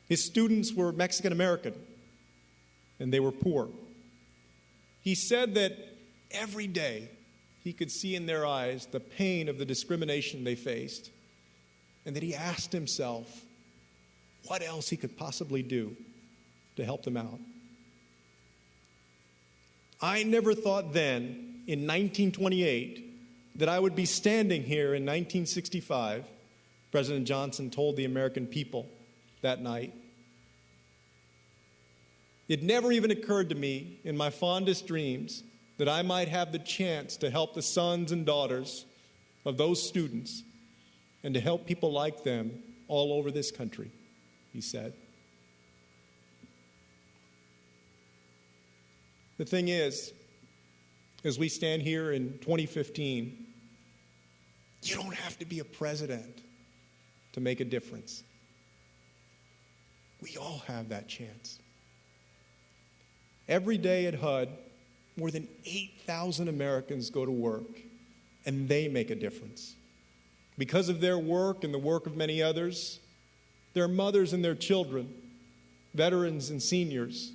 His students were Mexican American, and they were poor. He said that every day he could see in their eyes the pain of the discrimination they faced, and that he asked himself what else he could possibly do to help them out. I never thought then, in 1928, that I would be standing here in 1965, President Johnson told the American people that night. It never even occurred to me in my fondest dreams that I might have the chance to help the sons and daughters of those students and to help people like them all over this country, he said. The thing is, as we stand here in 2015, you don't have to be a president to make a difference. We all have that chance. Every day at HUD, more than 8,000 Americans go to work, and they make a difference. Because of their work and the work of many others, their mothers and their children, veterans and seniors,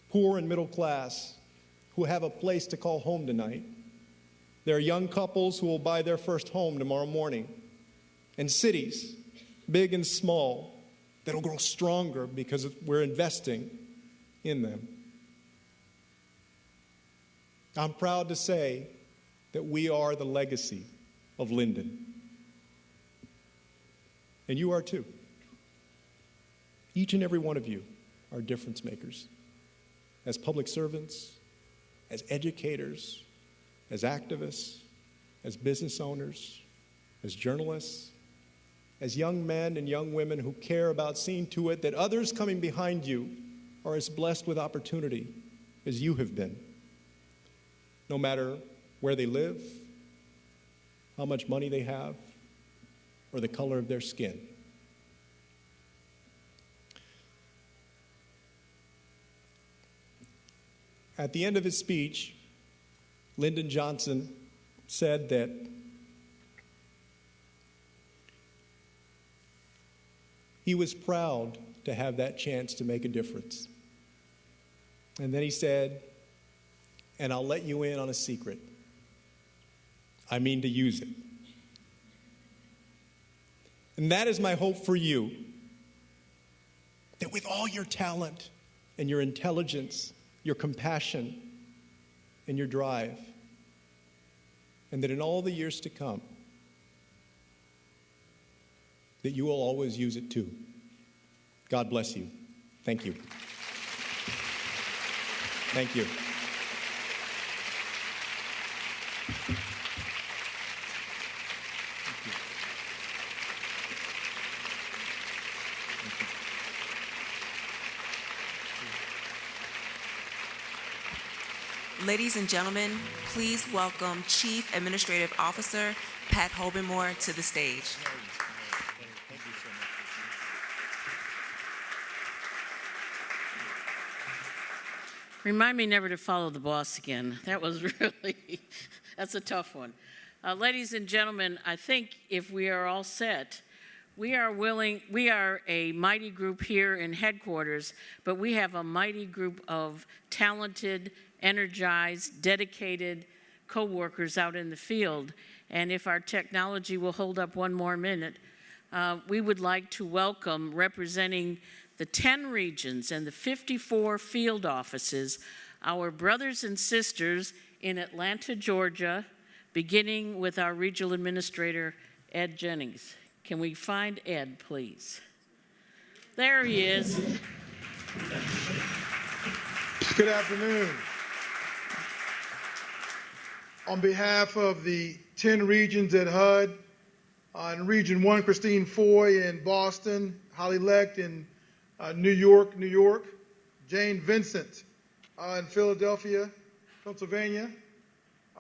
poor and middle class, who have a place to call home tonight. There are young couples who will buy their first home tomorrow morning, and cities, big and small, that will grow stronger because we're investing in them. I'm proud to say that we are the legacy of Lyndon. And you are too. Each and every one of you are difference makers. As public servants, as educators, as activists, as business owners, as journalists, as young men and young women who care about seeing to it that others coming behind you are as blessed with opportunity as you have been. No matter where they live, how much money they have, or the color of their skin. At the end of his speech, Lyndon Johnson said that He was proud to have that chance to make a difference. And then he said, and I'll let you in on a secret. I mean to use it. And that is my hope for you, that with all your talent and your intelligence, your compassion, and your drive, and that in all the years to come, that you will always use it too. God bless you. Thank you. Thank you. Ladies and gentlemen, please welcome Chief Administrative Officer Pat Hobenmore to the stage. Remind me never to follow the boss again. That was really, that's a tough one. Ladies and gentlemen, I think if we are all set, we are a mighty group here in headquarters, but we have a mighty group of talented, energized, dedicated co-workers out in the field. And if our technology will hold up one more minute, we would like to welcome, representing the 10 regions and the 54 field offices, our brothers and sisters in Atlanta, Georgia, beginning with our regional administrator, Ed Jennings. Can we find Ed, please? There he is. Good afternoon. On behalf of the 10 regions at HUD, in Region 1, Christine Foy in Boston, Holly Lecht in New York, Jane Vincent in Philadelphia, Pennsylvania,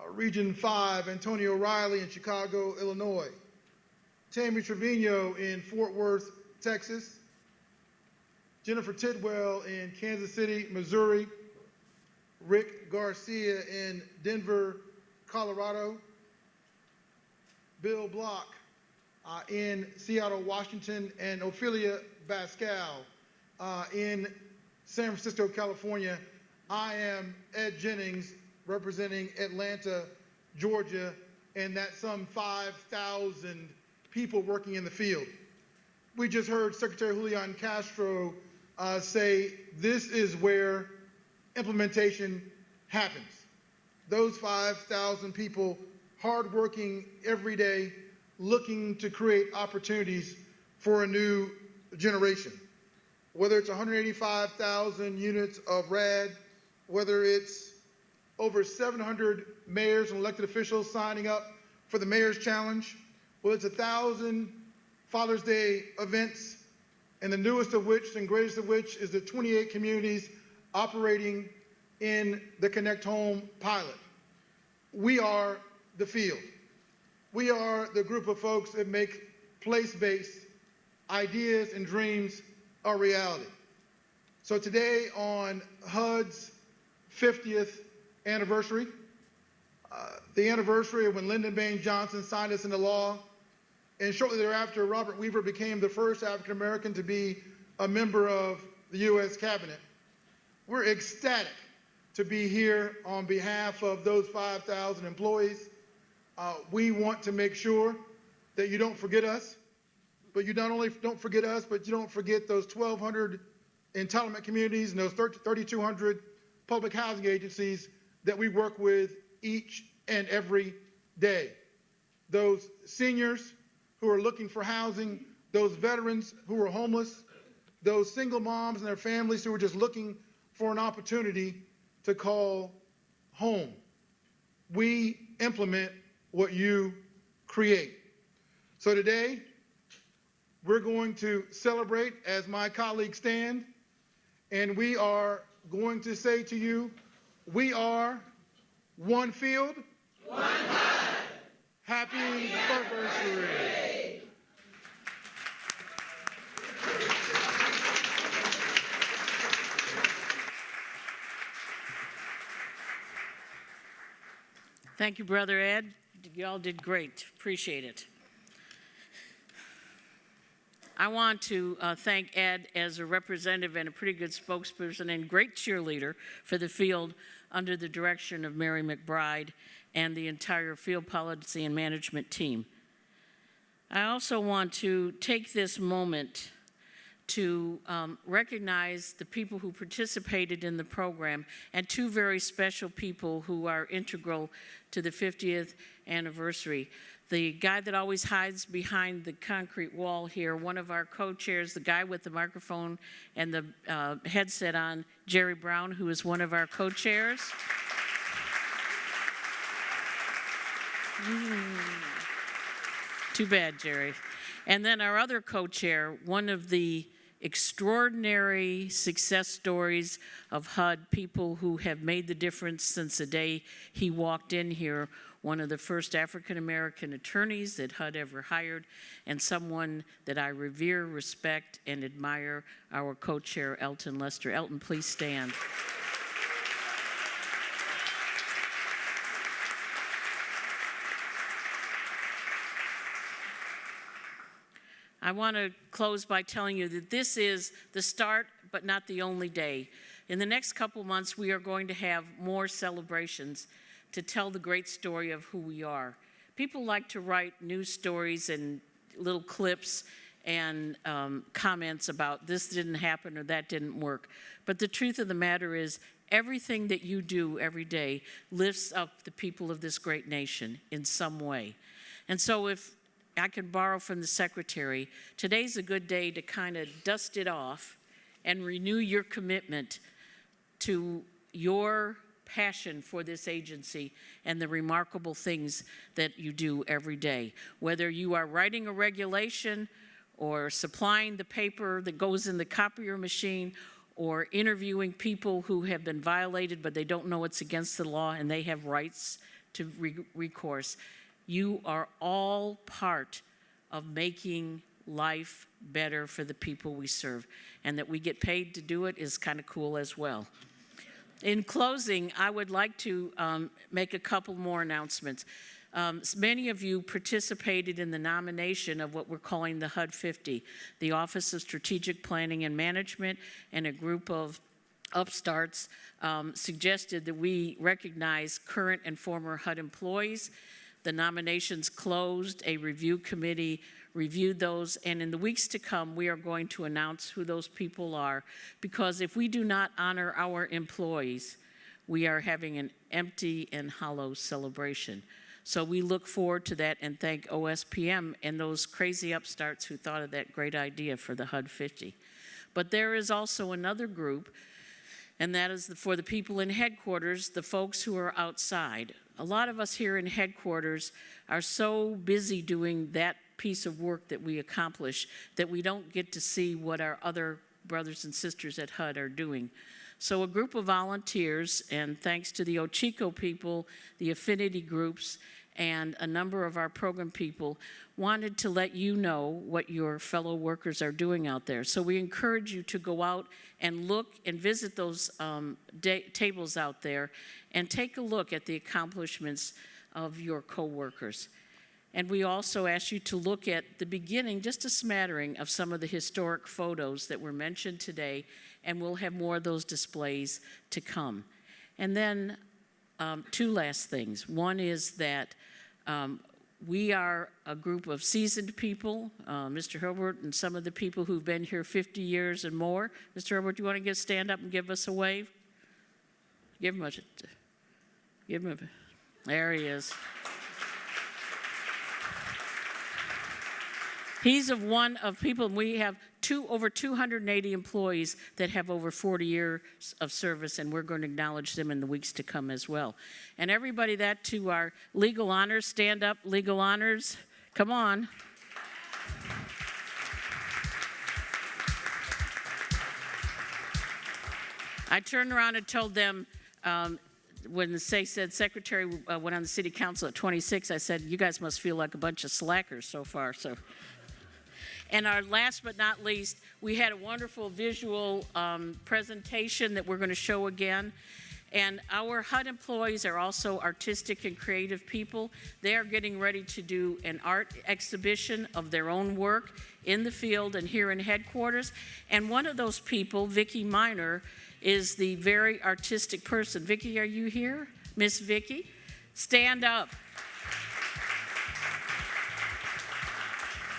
Region 5, Antonio Riley in Chicago, Illinois, Tammy Trevino in Fort Worth, Texas, Jennifer Tidwell in Kansas City, Missouri, Rick Garcia in Denver, Colorado, Bill Block in Seattle, Washington, and Ophelia Pascal in San Francisco, California. I am Ed Jennings, representing Atlanta, Georgia, and that's some 5,000 people working in the field. We just heard Secretary Julian Castro say this is where implementation happens. Those 5,000 people hardworking every day, looking to create opportunities for a new generation. Whether it's 185,000 units of RAD, whether it's over 700 mayors and elected officials signing up for the Mayor's Challenge, whether it's 1,000 Father's Day events, and the newest of which and greatest of which is the 28 communities operating in the Connect Home pilot. We are the field. We are the group of folks that make place-based ideas and dreams a reality. So today, on HUD's 50th anniversary, the anniversary of when Lyndon Baines Johnson signed us into law, and shortly thereafter, Robert Weaver became the first African American to be a member of the U.S. Cabinet. We're ecstatic to be here on behalf of those 5,000 employees. We want to make sure that you don't forget us, but you not only don't forget us, but you don't forget those 1,200 entitlement communities and those 3,200 public housing agencies that we work with each and every day. Those seniors who are looking for housing, those veterans who are homeless, those single moms and their families who are just looking for an opportunity to call home. We implement what you create. So today, we're going to celebrate as my colleagues stand, and we are going to say to you, we are one field, one HUD. Happy anniversary. Thank you, Brother Ed. Y'all did great. Appreciate it. I want to thank Ed as a representative and a pretty good spokesperson and great cheerleader for the field under the direction of Mary McBride and the entire field policy and management team. I also want to take this moment to recognize the people who participated in the program and two very special people who are integral to the 50th anniversary. The guy that always hides behind the concrete wall here, one of our co-chairs, the guy with the microphone and the headset on, Jerry Brown, who is one of our co-chairs. Too bad, Jerry. And then our other co-chair, one of the extraordinary success stories of HUD, people who have made the difference since the day he walked in here, one of the first African-American attorneys that HUD ever hired, and someone that I revere, respect, and admire, our co-chair, Elton Lester. Elton, please stand. I want to close by telling you that this is the start, but not the only day. In the next couple months, we are going to have more celebrations to tell the great story of who we are. People like to write news stories and little clips and comments about this didn't happen or that didn't work. But the truth of the matter is, everything that you do every day lifts up the people of this great nation in some way. And so if I could borrow from the secretary, today's a good day to kind of dust it off and renew your commitment to your passion for this agency and the remarkable things that you do every day. Whether you are writing a regulation or supplying the paper that goes in the copier machine or interviewing people who have been violated but they don't know it's against the law and they have rights to recourse. You are all part of making life better for the people we serve. And that we get paid to do it is kind of cool as well. In closing, I would like to make a couple more announcements. Many of you participated in the nomination of what we're calling the HUD 50, the Office of Strategic Planning and Management, and a group of upstarts suggested that we recognize current and former HUD employees. The nominations closed, a review committee reviewed those, and in the weeks to come, we are going to announce who those people are, because if we do not honor our employees, we are having an empty and hollow celebration. So we look forward to that and thank OSPM and those crazy upstarts who thought of that great idea for the HUD 50. But there is also another group, and that is for the people in headquarters, the folks who are outside. A lot of us here in headquarters are so busy doing that piece of work that we accomplish that we don't get to see what our other brothers and sisters at HUD are doing. So a group of volunteers, and thanks to the Ochiko people, the affinity groups, and a number of our program people, wanted to let you know what your fellow workers are doing out there. So we encourage you to go out and look and visit those tables out there and take a look at the accomplishments of your co-workers. And we also ask you to look at the beginning, just a smattering of some of the historic photos that were mentioned today, and we'll have more of those displays to come. And then two last things. One is that we are a group of seasoned people, Mr. Herbert and some of the people who've been here 50 years and more. Mr. Herbert, do you want to stand up and give us a wave? Give him a, there he is. He's one of people, and we have over 280 employees that have over 40 years of service, and we're going to acknowledge them in the weeks to come as well. And everybody that to our legal honors, stand up, legal honors, come on. I turned around and told them, when the secretary went on the city council at 26, I said, you guys must feel like a bunch of slackers so far. So. And our last but not least, we had a wonderful visual presentation that we're going to show again. And our HUD employees are also artistic and creative people. They are getting ready to do an art exhibition of their own work in the field and here in headquarters. And one of those people, Vicki Miner, is the very artistic person. Vicki, are you here? Miss Vicki, stand up.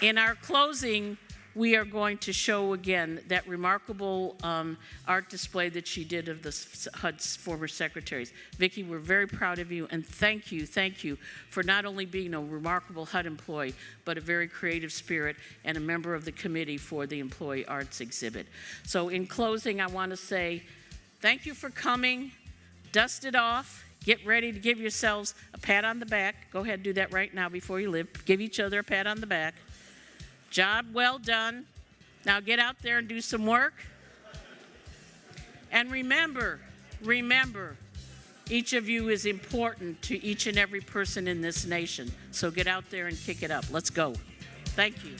In our closing, we are going to show again that remarkable art display that she did of the HUD's former secretaries. Vicki, we're very proud of you, and thank you for not only being a remarkable HUD employee, but a very creative spirit and a member of the committee for the Employee Arts Exhibit. So in closing, I want to say thank you for coming. Dust it off. Get ready to give yourselves a pat on the back. Go ahead and do that right now before you leave. Give each other a pat on the back. Job well done. Now get out there and do some work. And remember, each of you is important to each and every person in this nation. So get out there and kick it up. Let's go. Thank you.